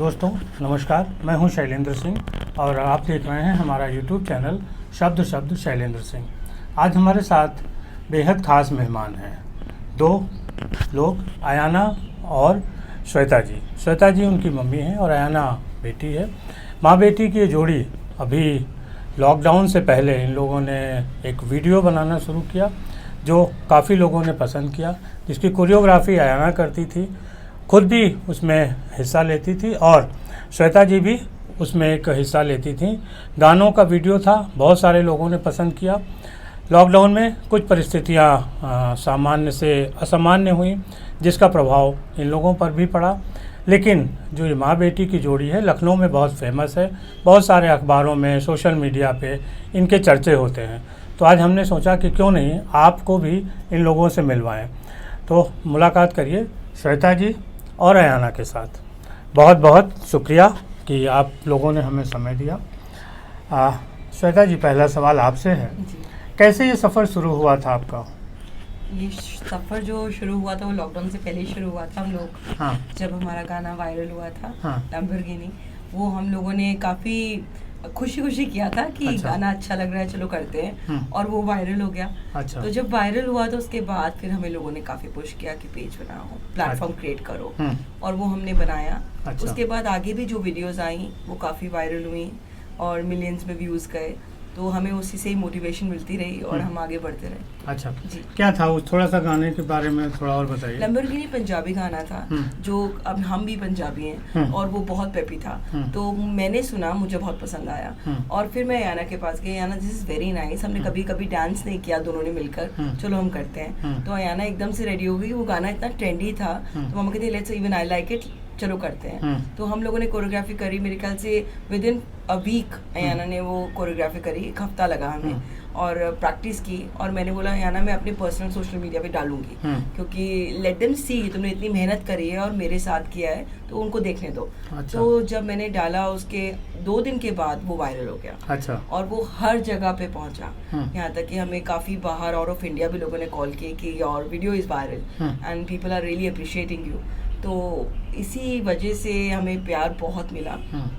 दोस्तों नमस्कार, मैं हूं शैलेंद्र सिंह और आप देख रहे हैं हमारा यूट्यूब चैनल शब्द शैलेंद्र सिंह। आज हमारे साथ बेहद ख़ास मेहमान हैं, दो लोग, अयाना और श्वेता जी। श्वेता जी उनकी मम्मी हैं और अयाना बेटी है। माँ बेटी की ये जोड़ी अभी लॉकडाउन से पहले इन लोगों ने एक वीडियो बनाना शुरू किया जो काफ़ी लोगों ने पसंद किया, जिसकी कोरियोग्राफी अयाना करती थी, खुद भी उसमें हिस्सा लेती थी और श्वेता जी भी उसमें एक हिस्सा लेती थी। गानों का वीडियो था, बहुत सारे लोगों ने पसंद किया। लॉकडाउन में कुछ परिस्थितियां सामान्य से असामान्य हुई, जिसका प्रभाव इन लोगों पर भी पड़ा। लेकिन जो ये माँ बेटी की जोड़ी है, लखनऊ में बहुत फेमस है, बहुत सारे अखबारों में, सोशल मीडिया पे इनके चर्चे होते हैं। तो आज हमने सोचा कि क्यों नहीं आपको भी इन लोगों से मिलवाएं। तो मुलाकात करिए श्वेता जी और अयाना के साथ। बहुत बहुत शुक्रिया कि आप लोगों ने हमें समय दिया। श्वेता जी, पहला सवाल आपसे है, कैसे ये सफ़र शुरू हुआ था आपका? ये सफ़र जो शुरू हुआ था वो लॉकडाउन से पहले ही शुरू हुआ था। हम लोग जब हमारा गाना वायरल हुआ था लैम्बोर्गिनी, वो हम लोगों ने काफ़ी खुशी खुशी किया था कि गाना अच्छा लग रहा है, चलो करते हैं, और वो वायरल हो गया। तो जब वायरल हुआ तो उसके बाद फिर हमें लोगों ने काफ़ी पुश किया कि पेज बनाओ, प्लेटफॉर्म क्रिएट करो, और वो हमने बनाया। उसके बाद आगे भी जो वीडियोस आई वो काफ़ी वायरल हुई और मिलियंस में व्यूज़ गए, तो हमें उसी से ही मोटिवेशन मिलती रही और हम आगे बढ़ते रहे। अच्छा जी, क्या था वो? थोड़ा सा गाने के बारे में थोड़ा और बताइए। लैम्बोर्गिनी पंजाबी गाना था, जो अब हम भी पंजाबी हैं, और वो बहुत पेपी था। तो मैंने सुना, मुझे बहुत पसंद आया, और फिर मैं अयाना के पास गई। Ayana, this is very nice, हमने कभी कभी डांस नहीं किया दोनों ने मिलकर, चलो हम करते हैं। तो अयाना एकदम से रेडी हो गई। वो गाना इतना ट्रेंडी था तो मम्मा कहती let's even I like it, चलो करते हैं। तो हम लोगों ने कोरियोग्राफी करी। मेरे ख्याल से within a week Ayana ने वो कोरियोग्राफी करी, एक हफ्ता लगा हमें, और प्रैक्टिस की। और मैंने बोला अयाना मैं अपने पर्सनल सोशल मीडिया पे डालूंगी, क्योंकि लेट देम सी, तुमने इतनी मेहनत करी है और मेरे साथ किया है तो उनको देखने दो। अच्छा। तो जब मैंने डाला उसके 2 दिन के बाद वो वायरल हो गया। अच्छा। और वो हर जगह पे पहुंचा, यहाँ तक कि हमें काफ़ी बाहर आउट ऑफ इंडिया भी लोगों ने कॉल किए कि your video is viral and people are really appreciating you. तो इसी वजह से हमें प्यार बहुत मिला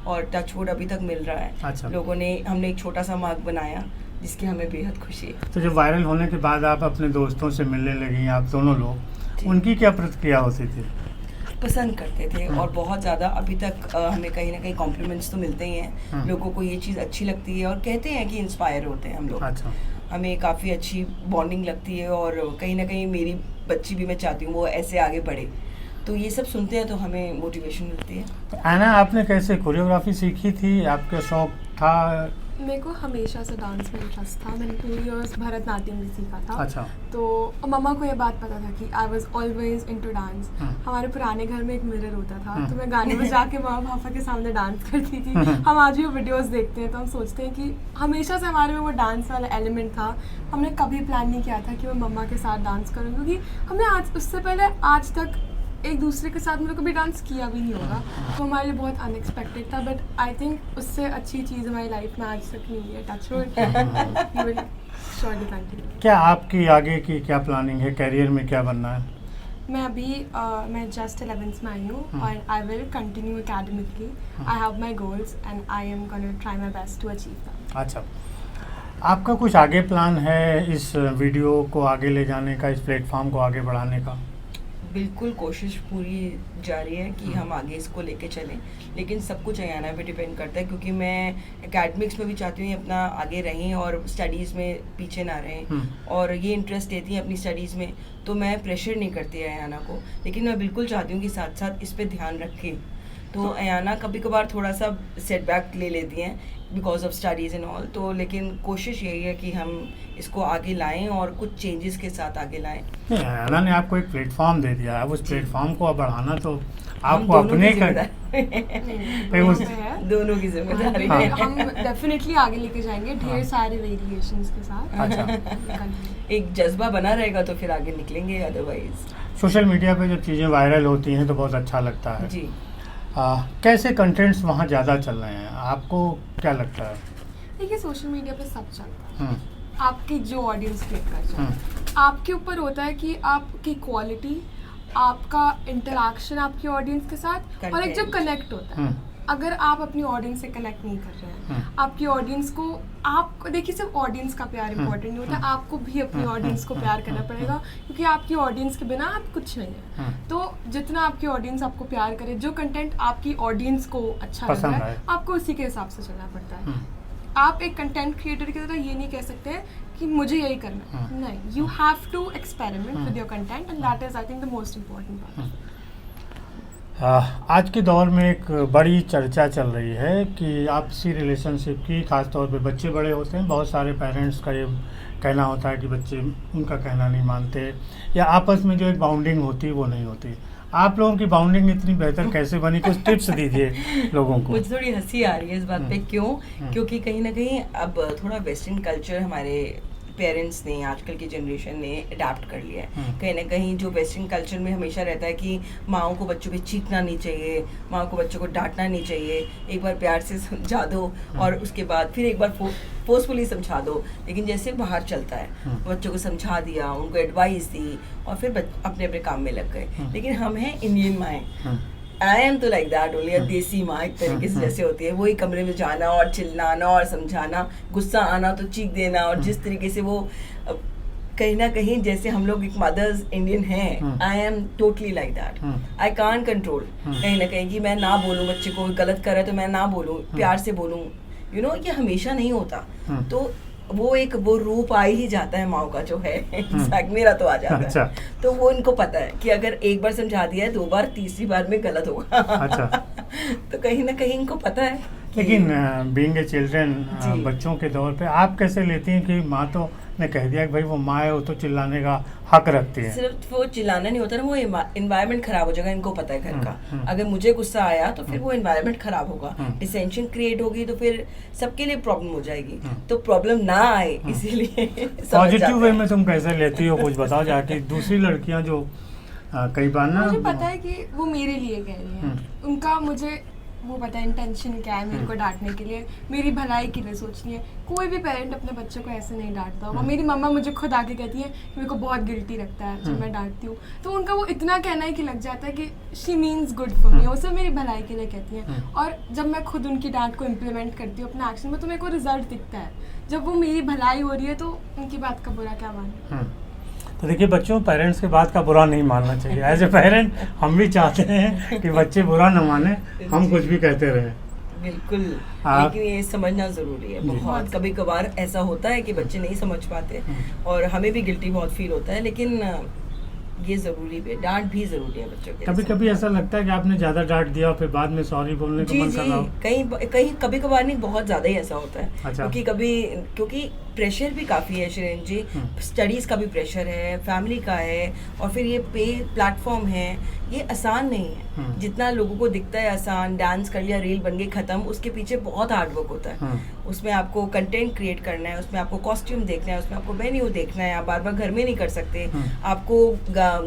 और टचवुड अभी तक मिल रहा है। अच्छा। लोगों ने, हमने एक छोटा सा मग बनाया जिसकी हमें बेहद खुशी है। तो जब वायरल होने के बाद आप अपने दोस्तों से मिलने लगी, आप दोनों लोग, उनकी क्या प्रतिक्रिया होती थी? पसंद करते थे और बहुत ज़्यादा। अभी तक हमें कहीं ना कहीं कॉम्प्लीमेंट्स तो मिलते ही हैं, लोगों को ये चीज़ अच्छी लगती है और कहते हैं कि इंस्पायर होते हैं हम लोग। अच्छा। हमें काफ़ी अच्छी बॉन्डिंग लगती है और कहीं ना कहीं मेरी बच्ची भी, मैं चाहती हूँ वो ऐसे आगे बढ़े, तो ये सब सुनते हैं तो हमें मोटिवेशन मिलती है। आना, आपने कैसे कोरियोग्राफी सीखी थी? आपका शौक था? मेरे को हमेशा से डांस में इंटरेस्ट था। मैंने 2 इयर्स भरतनाट्यम भी सीखा था। अच्छा। तो मम्मा को ये बात पता था कि I was always into dance. हमारे पुराने घर में एक मिरर होता था, तो मैं गाने में जाके मम्मा पापा के सामने डांस करती थी। हम आज भी वो वीडियोस देखते हैं तो हम सोचते हैं कि हमेशा से हमारे में वो डांस वाला एलिमेंट था। हमने कभी प्लान नहीं किया था कि मैं मम्मा के साथ डांस करूँ, क्योंकि हमने आज, उससे पहले आज तक एक दूसरे के साथ मतलब कभी डांस किया भी नहीं होगा, तो हमारे लिए बहुत अनएक्सपेक्टेड था। बट आई थिंक उससे अच्छी चीज़ हमारी लाइफ में आज तक नहीं है। टचवुड। क्या आपकी आगे की क्या प्लानिंग है? करियर में क्या बनना है? मैं अभी मैं जस्ट 11th में आई हूँ और I will continue academically. I have my goals and I am gonna try my best to achieve that. अच्छा, आपका कुछ आगे प्लान है इस वीडियो को आगे ले जाने का, इस प्लेटफॉर्म को आगे बढ़ाने का? बिल्कुल, कोशिश पूरी जारी है कि हम आगे इसको लेके चलें, लेकिन सब कुछ अयाना पे डिपेंड करता है, क्योंकि मैं एकेडमिक्स में भी चाहती हूँ अपना आगे रहें और स्टडीज़ में पीछे ना रहें, और ये इंटरेस्ट देती हैं अपनी स्टडीज़ में, तो मैं प्रेशर नहीं करती अयाना को, लेकिन मैं बिल्कुल चाहती हूँ कि साथ साथ इस पर ध्यान रखें। तो अयाना कभी कभार थोड़ा सा सेटबैक ले लेती हैं because of studies and all, तो लेकिन कोशिश यही है कि हम इसको आगे लाएं और कुछ चेंजेस के साथ आगे लाएं। अयाना ने आपको एक प्लेटफॉर्म दे दिया है, उस प्लेटफॉर्म को बढ़ाना तो आपको अपने दोनों की जिम्मेदारी है। हम डेफिनेटली आगे लेके जाएंगे ढेर सारे वेरिएशंस के साथ। अच्छा। एक जज्बा बना रहेगा तो फिर आगे निकलेंगे, अदरवाइज। सोशल मीडिया पे जब चीज़ें वायरल होती हैं तो बहुत अच्छा लगता है जी। कैसे कंटेंट्स वहाँ ज़्यादा चल रहे हैं, आपको क्या लगता है? देखिए, सोशल मीडिया पे सब चलता है, आपकी जो ऑडियंस क्लिक कर जाए, आपके ऊपर होता है कि आपकी क्वालिटी आपका इंटरेक्शन आपकी ऑडियंस के साथ और एक जो कनेक्ट होता है। अगर आप अपनी ऑडियंस से कनेक्ट नहीं कर रहे हैं, आपकी ऑडियंस को, आपको देखिए सिर्फ ऑडियंस का प्यार इंपॉर्टेंट नहीं होता, आपको भी अपनी ऑडियंस को प्यार करना पड़ेगा, क्योंकि आपकी ऑडियंस के बिना आप कुछ नहीं है। तो जितना आपकी ऑडियंस आपको प्यार करे, जो कंटेंट आपकी ऑडियंस को अच्छा लग रहा है, आपको उसी के हिसाब से चलना पड़ता है। आप एक कंटेंट क्रिएटर की तरह ये नहीं कह सकते हैं कि मुझे यही करना है, नहीं, you have to experiment with your content, and that is I think the most important part. आज के दौर में एक बड़ी चर्चा चल रही है कि आपसी रिलेशनशिप की, खास तौर पे बच्चे बड़े होते हैं, बहुत सारे पेरेंट्स का ये कहना होता है कि बच्चे उनका कहना नहीं मानते, या आपस में जो एक बाउंडिंग होती है वो नहीं होती। आप लोगों की बाउंडिंग इतनी बेहतर कैसे बनी, कुछ टिप्स दीजिए लोगों को। मुझे थोड़ी हंसी आ रही है इस बात पे, क्यों? क्योंकि कहीं ना कहीं अब थोड़ा वेस्टर्न कल्चर हमारे पेरेंट्स ने, आजकल की जनरेशन ने अडाप्ट कर लिया है। कहीं ना कहीं जो वेस्टर्न कल्चर में हमेशा रहता है कि माओ को बच्चों पे चीखना नहीं चाहिए, माओ को बच्चों को डांटना नहीं चाहिए, एक बार प्यार से समझा दो और उसके बाद फिर एक बार फोर्सफुली समझा दो। लेकिन जैसे बाहर चलता है, बच्चों को समझा दिया, उनको एडवाइस दी और फिर अपने अपने काम में लग गए। लेकिन हम हैं इंडियन माएँ, आई एम तो लाइक दैट ओनली, देसी माँ एक तरीके से जैसे होती है, वही कमरे में जाना और चिल्लाना और समझाना, गुस्सा आना तो चीख देना, और जिस तरीके से वो कहीं ना कहीं जैसे हम लोग एक मदर्स इंडियन हैं, I am totally like that. I can't control कहीं ना कहीं कि मैं ना बोलूँ, बच्चे को गलत कर रहा है तो मैं ना बोलूँ, प्यार से बोलूँ, यू नो, ये हमेशा नहीं होता। तो वो रूप आ ही जाता है माँ का जो है, मेरा तो आ जाता है। तो वो इनको पता है कि अगर एक बार समझा दिया है, 2 बार, तीसरी बार में गलत होगा। तो कहीं ना कहीं इनको पता है। लेकिन बीइंग ए चिल्ड्रन, बच्चों के दौर पे आप कैसे लेती हैं कि माँ तो ने कह दिया कि भाई वो माँ है, वो तो चिल्लाने का हक रखती है? सिर्फ वो चिल्लाना नहीं होता ना, वो एनवायरनमेंट खराब हो जाएगा, इनको पता है घर का। अगर मुझे गुस्सा आया तो फिर वो एनवायरनमेंट खराब होगा, डिसेंशन क्रिएट होगी, तो फिर सबके लिए प्रॉब्लम हो जाएगी। तो प्रॉब्लम ना आए इसीलिए पॉजिटिव वे में तुम कैसे लेती हो, कुछ बताओ जाके। दूसरी लड़कियां जो कई बार ना, मुझे पता है कि वो मेरे लिए कह रही हैं, उनका मुझे वो पता है इंटेंशन क्या है, मेरे को डांटने के लिए, मेरी भलाई के लिए सोचनी है। कोई भी पेरेंट अपने बच्चों को ऐसे नहीं डांटता होगा। मेरी मम्मा मुझे खुद आके कहती है कि मेरे को बहुत गिल्टी लगता है जब मैं डांटती हूँ, तो उनका वो इतना कहना है कि लग जाता है कि she means good for me, वो सब मेरी भलाई के लिए कहती हैं। और जब मैं खुद उनकी डांट को इम्प्लीमेंट करती हूँ अपने एक्शन में, तो मेरे को रिजल्ट दिखता है। जब वो मेरी भलाई हो रही है तो उनकी बात का बुरा क्या मानना। तो देखिए बच्चों, पेरेंट्स की बात का बुरा नहीं मानना चाहिए। एज ए पेरेंट हम भी चाहते हैं कि बच्चे बुरा न माने, हम कुछ भी कहते रहे। बिल्कुल, लेकिन ये समझना ज़रूरी है बहुत। कभी कभार ऐसा होता है कि बच्चे नहीं समझ पाते और हमें भी गिल्टी बहुत फील होता है, लेकिन ये ज़रूरी है, डांट भी ज़रूरी है बच्चों के। कभी कभी ऐसा लगता है कि आपने ज़्यादा डांट दिया और फिर बाद में सॉरी बोलने का मन कर रहा हो। कहीं कभी कभार नहीं, बहुत ज़्यादा ही ऐसा होता है। क्योंकि प्रेशर भी काफ़ी है शिरीन जी, स्टडीज़ का भी प्रेशर है, फैमिली का है, और फिर ये पे प्लेटफॉर्म है, ये आसान नहीं है। जितना लोगों को दिखता है आसान, डांस कर लिया, रील बन गई, ख़त्म, उसके पीछे बहुत हार्ड वर्क होता है। उसमें आपको कंटेंट क्रिएट करना है, उसमें आपको कॉस्ट्यूम देखना है, उसमें आपको मेन्यू देखना है, आप बार बार घर में नहीं कर सकते, आपको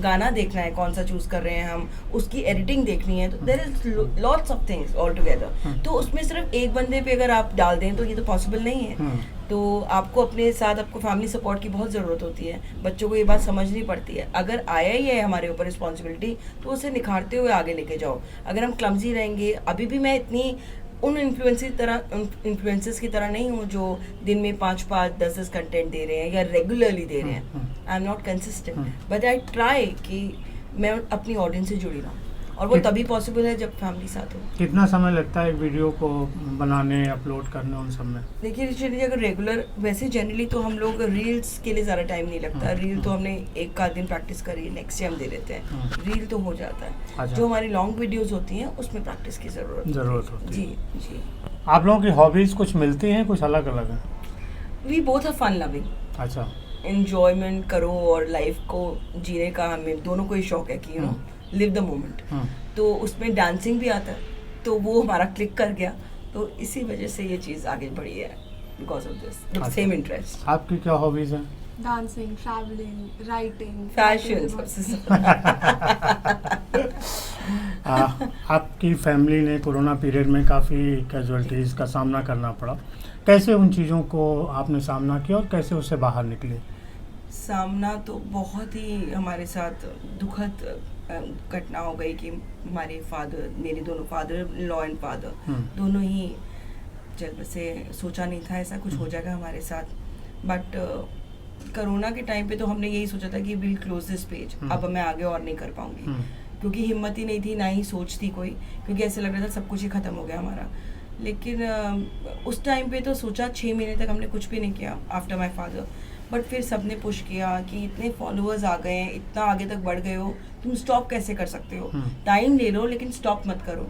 गाना देखना है, कौन सा चूज़ कर रहे हैं हम, उसकी एडिटिंग देखनी है, तो there is lots of things all together. तो उसमें सिर्फ एक बंदे पे अगर आप डाल दें तो ये तो पॉसिबल नहीं है। तो आपको अपने साथ, आपको फैमिली सपोर्ट की बहुत ज़रूरत होती है। बच्चों को ये बात समझनी पड़ती है। अगर आया ही है हमारे ऊपर रिस्पॉन्सिबिलिटी, तो उसे निखारते हुए आगे लेके जाओ। अगर हम क्लमजी रहेंगे, अभी भी मैं इतनी उन इन्फ्लुएंसर्स की तरह नहीं हूँ जो दिन में 5-5, 10-10 कंटेंट दे रहे हैं या रेगुलरली दे रहे हैं। I am not consistent, but I try कि मैं अपनी ऑडियंस से जुड़ी रहूँ, और वो तभी पॉसिबल है जब फैमिली साथ हो। कितना समय लगता है एक वीडियो को बनाने, अपलोड करने, उन सब में? देखिए चलिए, अगर रेगुलर, वैसे जनरली तो हम लोग रील्स के लिए ज़्यादा टाइम नहीं लगता। रील तो हमने एक आध दिन प्रैक्टिस करी, नेक्स्ट डे हम दे देते हैं, रील तो हो जाता है। अच्छा। जो हमारी लॉन्ग वीडियोस होती हैं उसमें प्रैक्टिस की ज़रूरत होती है। जी। आप लोगों की हॉबीज़ कुछ मिलती हैं, कुछ अलग अलग हैं? We both are fun loving. अच्छा। एंजॉयमेंट करो और लाइफ को जीने का हमें दोनों को ही शौक है कि you know live the moment. तो उसमें डांसिंग भी आता है, तो वो हमारा क्लिक कर गया, तो इसी वजह से ये चीज़ आगे बढ़ी है, because of this same interest. आपकी क्या हॉबीज हैं? डांसिंग, ट्रैवलिंग, राइटिंग, फैशन सबसे आपकी फैमिली ने कोरोना पीरियड में काफ़ी कैजुअलिटीज़ का सामना करना पड़ा, कैसे उन चीज़ों को आपने सामना किया और कैसे उससे बाहर निकले? सामना तो बहुत ही हमारे साथ दुखद घटना हो गई कि हमारे फादर, मेरे दोनों फादर लॉ एंड फादर दोनों ही जब से सोचा नहीं था ऐसा कुछ हो जाएगा हमारे साथ, बट कोरोना के टाइम पे तो हमने यही सोचा था कि विल क्लोज दिस पेज, अब मैं आगे और नहीं कर पाऊंगी, क्योंकि हिम्मत ही नहीं थी, ना ही सोच थी कोई, क्योंकि ऐसे लग रहा था सब कुछ ही ख़त्म हो गया हमारा। लेकिन उस टाइम पे तो सोचा 6 महीने तक हमने कुछ भी नहीं किया आफ्टर माय फादर, बट फिर सबने पुश किया कि इतने फॉलोअर्स आ गए हैं, इतना आगे तक बढ़ गए हो, तुम स्टॉप कैसे कर सकते हो, टाइम ले लो लेकिन स्टॉप मत करो।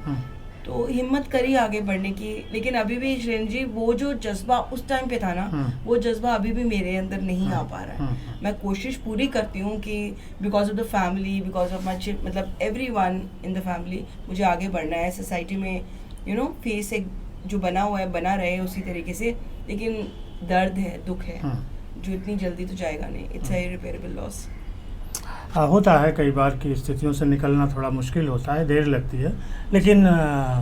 तो हिम्मत करी आगे बढ़ने की, लेकिन अभी भी शैलेंद्र जी वो जो जज्बा उस टाइम पे था ना, वो जज्बा अभी भी मेरे अंदर नहीं आ पा रहा है। मैं कोशिश पूरी करती हूँ कि because of the family, because of my मतलब एवरीवन इन द फैमिली, मुझे आगे बढ़ना है सोसाइटी में, यू नो फेस एक जो बना हुआ है बना रहे उसी तरीके से, लेकिन दर्द है, दुख है जो इतनी जल्दी तो जाएगा नहीं, इट्स अ इरिपेरेबल लॉस। होता है कई बार की स्थितियों से निकलना थोड़ा मुश्किल होता है, देर लगती है, लेकिन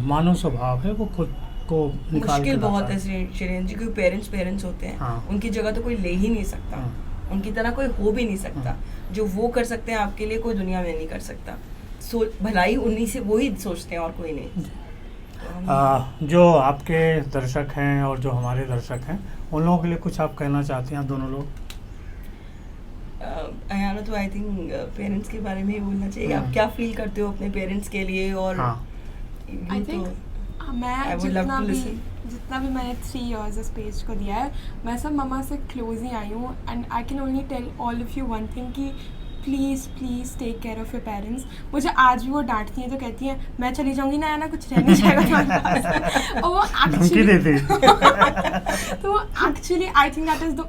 मानव स्वभाव है वो खुद को निकाल मुश्किल बहुत है शैलेंद्र जी, क्योंकि पेरेंट्स होते हैं, उनकी जगह तो कोई ले ही नहीं सकता, उनकी तरह कोई हो भी नहीं सकता, जो वो कर सकते हैं आपके लिए कोई दुनिया में नहीं कर सकता। भलाई उन्हीं से वो ही सोचते हैं और कोई नहीं। जो आपके दर्शक हैं और जो हमारे दर्शक हैं, उन लोगों के लिए कुछ आप कहना चाहते हैं दोनों लोग? अयाना, तो आई थिंक पेरेंट्स के बारे में ही बोलना चाहिए। आप क्या फील करते हो अपने पेरेंट्स के लिए? और आई थिंक मैं जितना भी मैंने 3 years इस पेज को दिया है, मैं सब मम्मा से क्लोज ही आई हूँ, and I can only tell all of you one thing कि please take care of your parents. मुझे आज भी वो डांटती हैं तो कहती हैं मैं चली जाऊँगी ना, ना कुछ रह नहीं जाएगा तुम्हारे पास। और वो actually I think that is the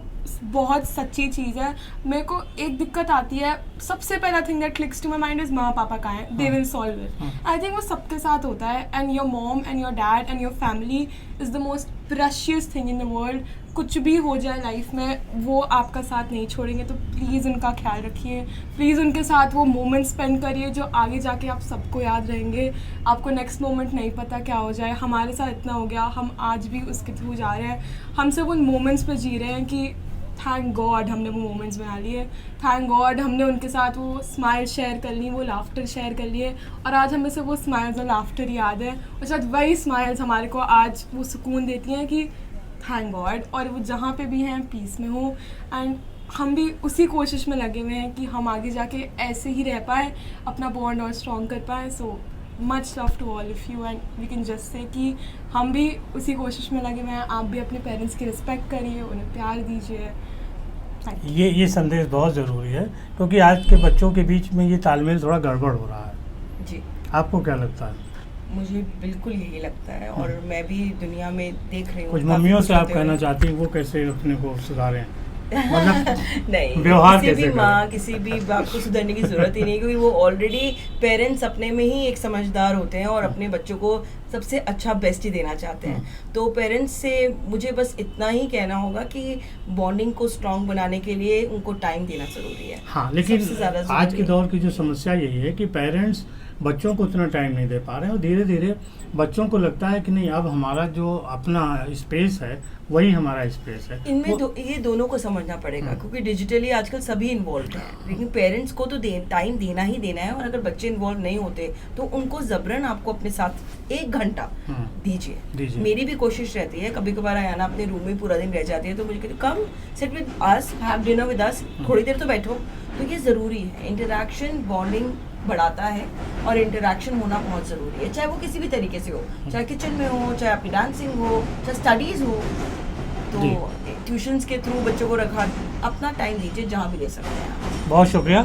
बहुत सच्ची चीज़ है। मेरे को एक दिक्कत आती है, सबसे पहला thing that clicks to my mind is माँ पापा कहाँ हैं, they will solve it. I think वो सबके साथ होता है, and your mom and your dad and your family is the most precious thing in the world. कुछ भी हो जाए लाइफ में, वो आपका साथ नहीं छोड़ेंगे, तो प्लीज़ उनका ख्याल रखिए, प्लीज़ उनके साथ वो मोमेंट स्पेंड करिए जो आगे जाके आप सबको याद रहेंगे। आपको नेक्स्ट मोमेंट नहीं पता क्या हो जाए, हमारे साथ इतना हो गया, हम आज भी उसके थ्रू जा रहे हैं, हम सब उन मोमेंट्स पे जी रहे हैं कि थैंक गॉड हमने वो मोमेंट्स बना लिए, थैंक गॉड हमने उनके साथ वो स्माइल शेयर कर ली, वो लाफ्टर शेयर कर लिए, और आज हमें से वो स्माइल्स और लाफ्टर याद है, और शायद वही स्माइल्स हमारे को आज वो सुकून देती हैं कि थैंक गॉड, और वो जहाँ पे भी हैं पीस में हो। एंड हम भी उसी कोशिश में लगे हुए हैं कि हम आगे जाके ऐसे ही रह पाए, अपना बॉन्ड और स्ट्रॉन्ग कर पाएँ। So much love to all of you, and we can just say कि हम भी उसी कोशिश में लगे हुए हैं। आप भी अपने पेरेंट्स की रिस्पेक्ट करिए, उन्हें प्यार दीजिए। ये संदेश बहुत ज़रूरी है, क्योंकि आज के बच्चों के बीच में ये तालमेल थोड़ा गड़बड़ हो रहा है। जी, आपको क्या लगता है? मुझे बिल्कुल यही लगता है, और मैं भी दुनिया में देख रही हूँ। कुछ मम्मियों से आप कहना चाहती हैं वो कैसे अपने को सुधारें? मतलब नहीं, व्यवहार किसी भी माँ, किसी भी बाप को सुधरने की ज़रूरत ही नहीं, क्योंकि वो ऑलरेडी पेरेंट्स अपने में ही एक समझदार होते हैं और अपने बच्चों को सबसे अच्छा बेस्ट ही देना चाहते हैं। तो पेरेंट्स से मुझे बस इतना ही कहना होगा कि बॉन्डिंग को स्ट्रॉन्ग बनाने के लिए उनको टाइम देना ज़रूरी है। हाँ, लेकिन आज के दौर की जो समस्या यही है कि पेरेंट्स बच्चों को उतना टाइम नहीं दे पा रहे हैं, और धीरे धीरे बच्चों को लगता है कि नहीं, अब हमारा जो अपना स्पेस है वही हमारा स्पेस है। इनमें ये दोनों को समझना पड़ेगा, क्योंकि डिजिटली आजकल सभी इन्वॉल्व हैं, लेकिन पेरेंट्स को तो टाइम देना ही देना है, और अगर बच्चे इन्वॉल्व नहीं होते तो उनको जबरन आपको अपने साथ 1 घंटा दीजिए। मेरी भी कोशिश रहती है, कभी कभार आना अपने रूम में पूरा दिन रह जाती है, तो मुझे कहते come sit with us, have dinner with us, थोड़ी देर तो बैठो। तो ये ज़रूरी है, इंटरेक्शन बॉन्डिंग बढ़ाता है, और इंटरेक्शन होना बहुत ज़रूरी है, चाहे वो किसी भी तरीके से हो, चाहे किचन में हो, चाहे आपकी डांसिंग हो, चाहे स्टडीज़ हो। तो ट्यूशन्स के थ्रू बच्चों को रखा, अपना टाइम दीजिए जहाँ भी दे सकते हैं। बहुत शुक्रिया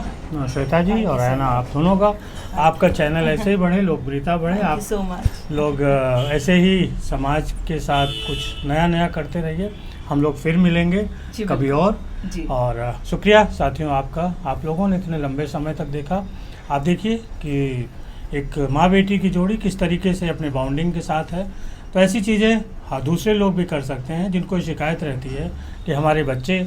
श्वेता जी और आयना, आप दोनों का। आपका चैनल ऐसे ही बढ़े, लोकप्रियता बढ़े, आप सो मच। लोग ऐसे ही समाज के साथ कुछ नया करते रहिए। हम लोग फिर मिलेंगे कभी और शुक्रिया साथियों आपका, आप लोगों ने इतने लंबे समय तक देखा। आप देखिए कि एक माँ बेटी की जोड़ी किस तरीके से अपने बॉन्डिंग के साथ है। तो ऐसी चीज़ें दूसरे लोग भी कर सकते हैं, जिनको शिकायत रहती है कि हमारे बच्चे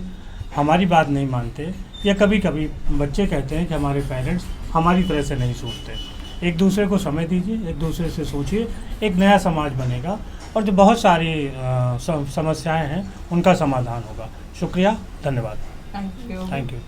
हमारी बात नहीं मानते, या कभी कभी बच्चे कहते हैं कि हमारे पेरेंट्स हमारी तरह से नहीं सोचते। एक दूसरे को समय दीजिए, एक दूसरे से सोचिए, एक नया समाज बनेगा, और जो बहुत सारी समस्याएं हैं उनका समाधान होगा। शुक्रिया, धन्यवाद, थैंक यू।